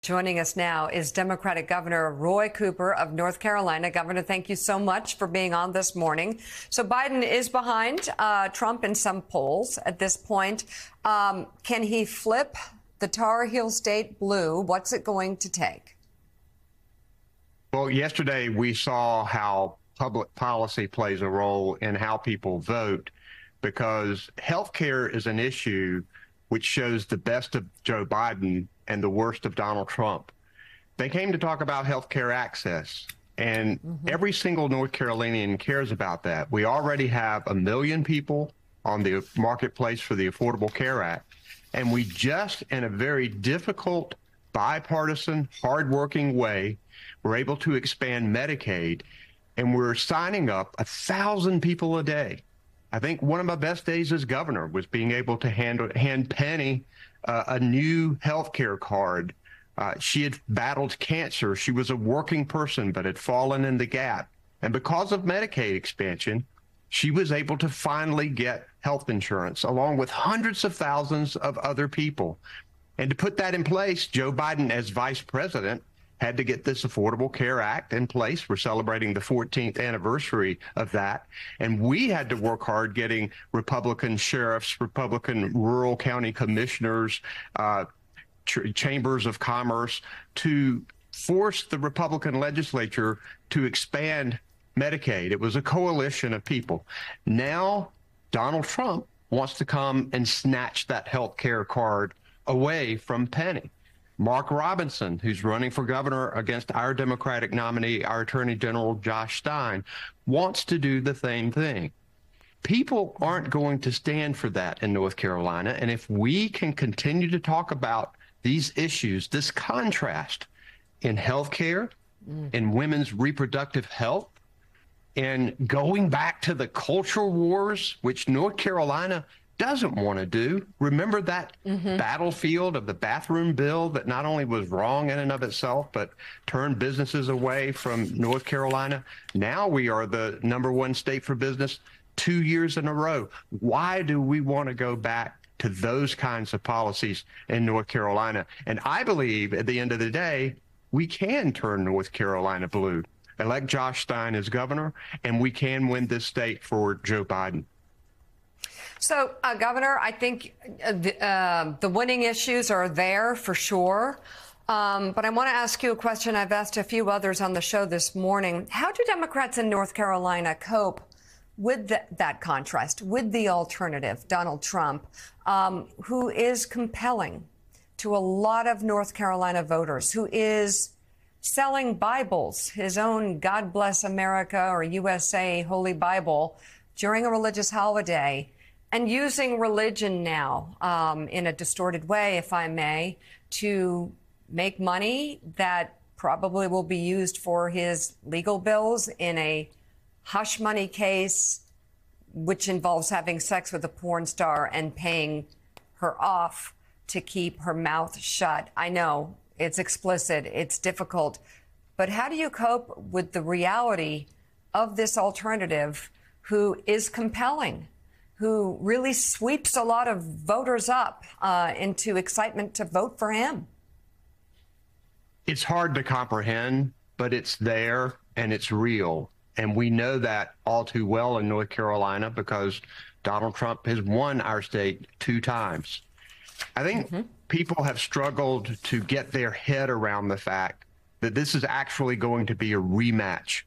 Joining us now is Democratic Governor Roy Cooper of North Carolina. Governor, thank you so much for being on this morning. So Biden is behind Trump in some polls at this point. Can he flip the Tar Heel state blue? What's it going to take? Well, yesterday we saw how public policy plays a role in how people vote, because health care is an issue which shows the best of Joe Biden and the worst of Donald Trump. They came to talk about health care access, and every single North Carolinian cares about that. We already have 1 million people on the marketplace for the Affordable Care Act, and we just, in a very difficult, bipartisan, hardworking way, were able to expand Medicaid, and we're signing up 1,000 people a day. I think one of my best days as governor was being able to hand Penny a new health care card. She had battled cancer. She was a working person, but had fallen in the gap. And because of Medicaid expansion, she was able to finally get health insurance, along with hundreds of thousands of other people. And to put that in place, Joe Biden, as vice president, had to get this Affordable Care Act in place. We're celebrating the 14th anniversary of that. And we had to work hard getting Republican sheriffs, Republican rural county commissioners, chambers of commerce to force the Republican legislature to expand Medicaid. It was a coalition of people. Now, Donald Trump wants to come and snatch that health care card away from Penny. Mark Robinson, who's running for governor against our Democratic nominee, our Attorney General Josh Stein, wants to do the same thing. People aren't going to stand for that in North Carolina. And if we can continue to talk about these issues, this contrast in health care, in women's reproductive health, and going back to the culture wars, which North Carolina doesn't want to do. Remember that battlefield of the bathroom bill that not only was wrong in and of itself, but turned businesses away from North Carolina? Now we are the #1 state for business 2 years in a row. Why do we want to go back to those kinds of policies in North Carolina? And I believe at the end of the day, we can turn North Carolina blue, elect Josh Stein as governor, and we can win this state for Joe Biden. So, Governor, I think the winning issues are there for sure. But I want to ask you a question I've asked a few others on the show this morning. How do Democrats in North Carolina cope with that contrast, with the alternative, Donald Trump, who is compelling to a lot of North Carolina voters, who is selling Bibles, his own God Bless America or USA Holy Bible during a religious holiday, and using religion now in a distorted way, if I may, to make money that probably will be used for his legal bills in a hush money case, which involves having sex with a porn star and paying her off to keep her mouth shut. I know it's explicit, it's difficult, but how do you cope with the reality of this alternative who is compelling, who really sweeps a lot of voters up into excitement to vote for him? It's hard to comprehend, but it's there and it's real. And we know that all too well in North Carolina because Donald Trump has won our state 2 times. I think people have struggled to get their head around the fact that this is actually going to be a rematch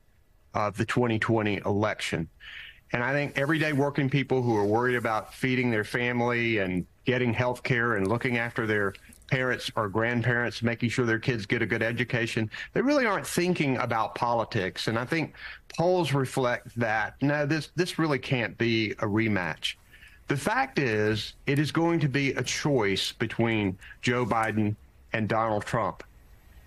of the 2020 election. And I think everyday working people who are worried about feeding their family and getting health care and looking after their parents or grandparents, making sure their kids get a good education, they really aren't thinking about politics. And I think polls reflect that, no, this really can't be a rematch. The fact is, it is going to be a choice between Joe Biden and Donald Trump.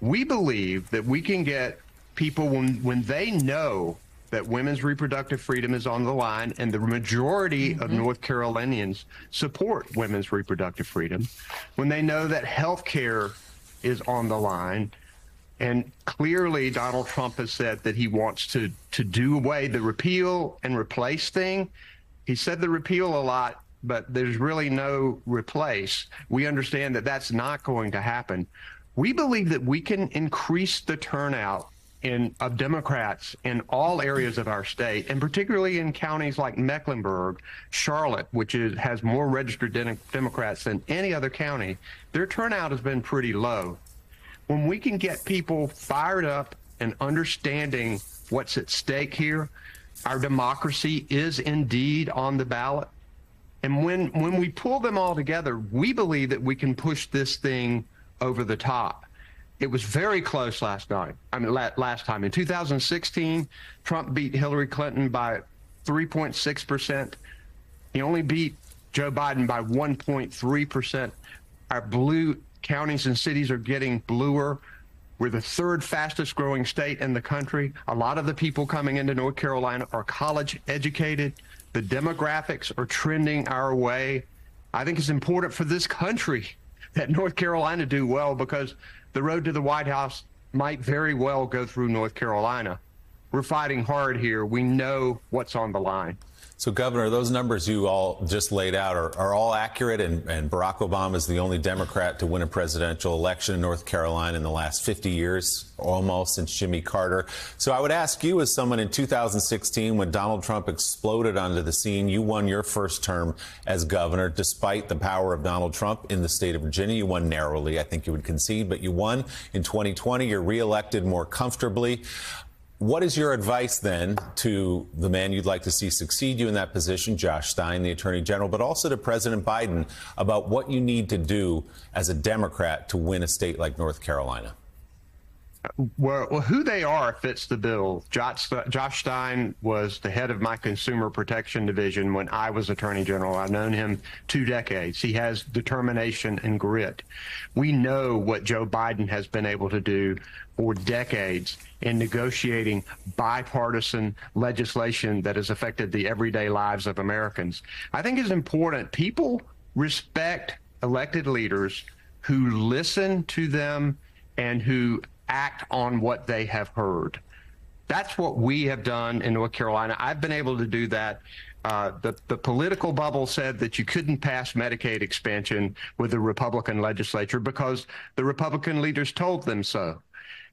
We believe that we can get people when they know that women's reproductive freedom is on the line, and the majority of North Carolinians support women's reproductive freedom, when they know that health care is on the line, and clearly Donald Trump has said that he wants to do away the repeal and replace thing. He said the repeal a lot, but there's really no replace. We understand that that's not going to happen. We believe that we can increase the turnout of Democrats in all areas of our state, and particularly in counties like Mecklenburg, Charlotte, which has more registered Democrats than any other county. Their turnout has been pretty low. When we can get people fired up and understanding what's at stake here, our democracy is indeed on the ballot. And when we pull them all together, we believe that we can push this thing over the top. It was very close last time. In 2016, Trump beat Hillary Clinton by 3.6%. He only beat Joe Biden by 1.3%. Our blue counties and cities are getting bluer. We're the third fastest growing state in the country. A lot of the people coming into North Carolina are college educated. The demographics are trending our way. I think it's important for this country that North Carolina do well, because the road to the White House might very well go through North Carolina. We're fighting hard here. We know what's on the line. So, Governor, those numbers you all just laid out are all accurate, and Barack Obama is the only Democrat to win a presidential election in North Carolina in the last 50 years, almost, since Jimmy Carter. So I would ask you, as someone in 2016, when Donald Trump exploded onto the scene, you won your first term as governor, despite the power of Donald Trump in the state of Virginia. You won narrowly, I think you would concede, but you won in 2020. You're reelected more comfortably. What is your advice, then, to the man you'd like to see succeed you in that position, Josh Stein, the Attorney General, but also to President Biden, about what you need to do as a Democrat to win a state like North Carolina? Well, who they are fits the bill. Josh Stein was the head of my Consumer Protection Division when I was Attorney General. I've known him 2 decades. He has determination and grit. We know what Joe Biden has been able to do for decades in negotiating bipartisan legislation that has affected the everyday lives of Americans. I think it's important people respect elected leaders who listen to them and who act on what they have heard. That's what we have done in North Carolina. I've been able to do that. The political bubble said that you couldn't pass Medicaid expansion with the Republican legislature because the Republican leaders told them so.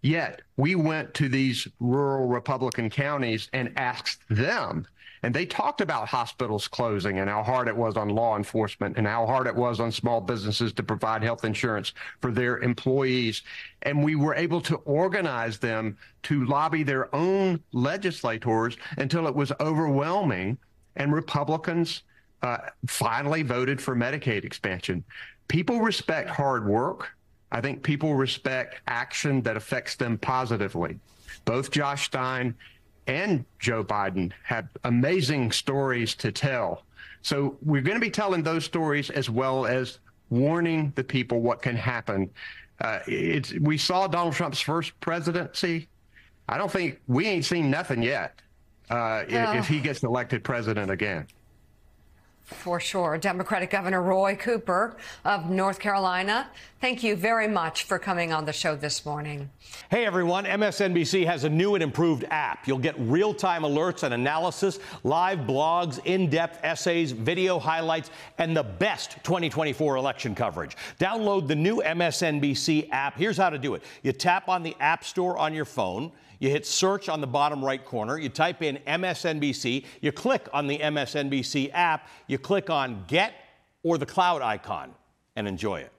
Yet we went to these rural Republican counties and asked them, and they talked about hospitals closing and how hard it was on law enforcement and how hard it was on small businesses to provide health insurance for their employees. And we were able to organize them to lobby their own legislators until it was overwhelming, and Republicans finally voted for Medicaid expansion. People respect hard work. I think people respect action that affects them positively. Both Josh Stein and Joe Biden have amazing stories to tell. So we're going to be telling those stories as well as warning the people what can happen. We saw Donald Trump's first presidency. I don't think we ain't seen nothing yet if he gets elected president again. For sure. Democratic Governor Roy Cooper of North Carolina, thank you very much for coming on the show this morning. Hey, everyone. MSNBC has a new and improved app. You'll get real-time alerts and analysis, live blogs, in-depth essays, video highlights, and the best 2024 election coverage. Download the new MSNBC app. Here's how to do it. You tap on the App Store on your phone. You hit search on the bottom right corner. You type in MSNBC. You click on the MSNBC app. You click on Get or the cloud icon and enjoy it.